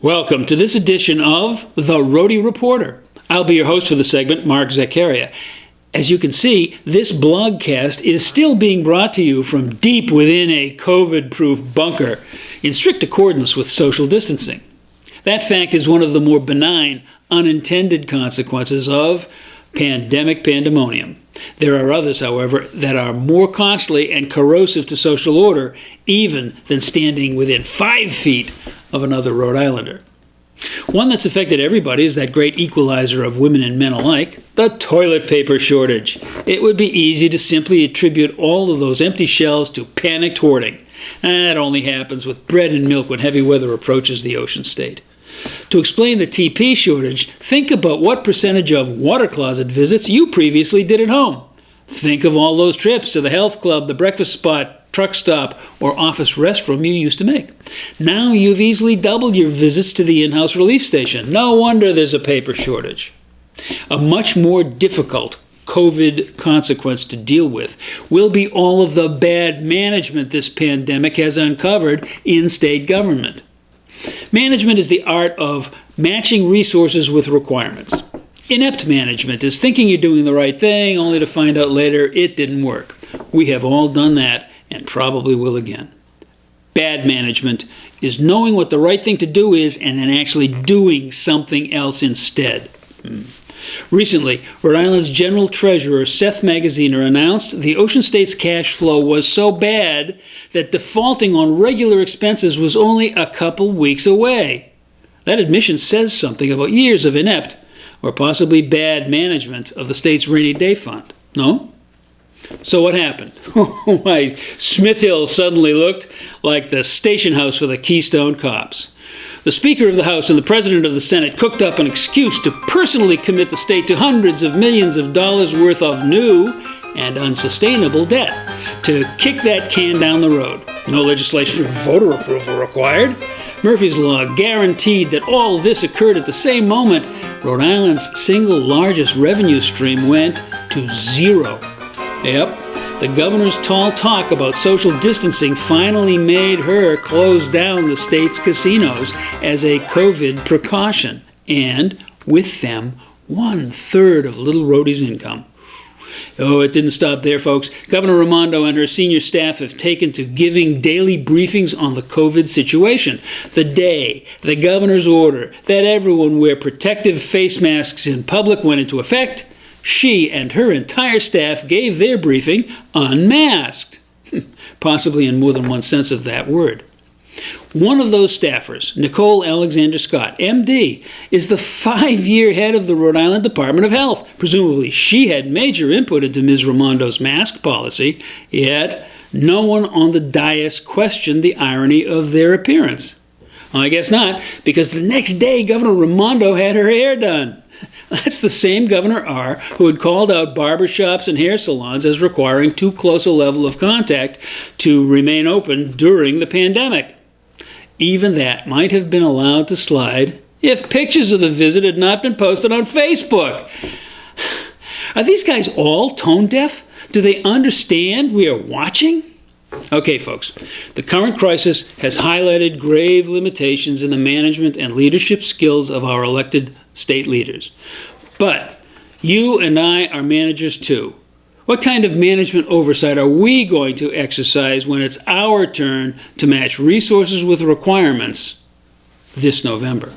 Welcome to this edition of The Rhody Reporter. I'll be your host for the segment, Mark Zaccaria. As you can see, this blogcast is still being brought to you from deep within a COVID-proof bunker in strict accordance with social distancing. That fact is one of the more benign, unintended consequences of pandemic pandemonium. There are others, however, that are more costly and corrosive to social order, even than standing within 5 feet of another Rhode Islander. One that's affected everybody is that great equalizer of women and men alike, the toilet paper shortage. It would be easy to simply attribute all of those empty shelves to panicked hoarding. That only happens with bread and milk when heavy weather approaches the ocean state. To explain the TP shortage, think about what percentage of water closet visits you previously did at home. Think of all those trips to the health club, the breakfast spot, truck stop, or office restroom you used to make. Now you've easily doubled your visits to the in-house relief station. No wonder there's a paper shortage. A much more difficult COVID consequence to deal with will be all of the bad management this pandemic has uncovered in state government. Management is the art of matching resources with requirements. Inept management is thinking you're doing the right thing only to find out later it didn't work. We have all done that and probably will again. Bad management is knowing what the right thing to do is and then actually doing something else instead. Recently, Rhode Island's General Treasurer Seth Magaziner announced the ocean state's cash flow was so bad that defaulting on regular expenses was only a couple weeks away. That admission says something about years of inept or possibly bad management of the state's rainy day fund. No? So what happened? Why, Smith Hill suddenly looked like the station house for the Keystone Cops. The Speaker of the House and the President of the Senate cooked up an excuse to personally commit the state to hundreds of millions of dollars worth of new and unsustainable debt to kick that can down the road. No legislation or voter approval required. Murphy's Law guaranteed that all this occurred at the same moment Rhode Island's single largest revenue stream went to zero. Yep, the governor's tall talk about social distancing finally made her close down the state's casinos as a COVID precaution, and with them, 1/3 of Little Rhody's income. Oh, it didn't stop there, folks. Governor Raimondo and her senior staff have taken to giving daily briefings on the COVID situation. The day the governor's order that everyone wear protective face masks in public went into effect, she and her entire staff gave their briefing unmasked, possibly in more than one sense of that word. One of those staffers, Nicole Alexander Scott, MD, is the 5-year head of the Rhode Island Department of Health. Presumably, she had major input into Ms. Raimondo's mask policy, yet no one on the dais questioned the irony of their appearance. Well, I guess not, because the next day, Governor Raimondo had her hair done. That's the same Governor R. who had called out barbershops and hair salons as requiring too close a level of contact to remain open during the pandemic. Even that might have been allowed to slide if pictures of the visit had not been posted on Facebook. Are these guys all tone deaf? Do they understand we are watching? Okay, folks, the current crisis has highlighted grave limitations in the management and leadership skills of our elected state leaders. But you and I are managers too. What kind of management oversight are we going to exercise when it's our turn to match resources with requirements this November?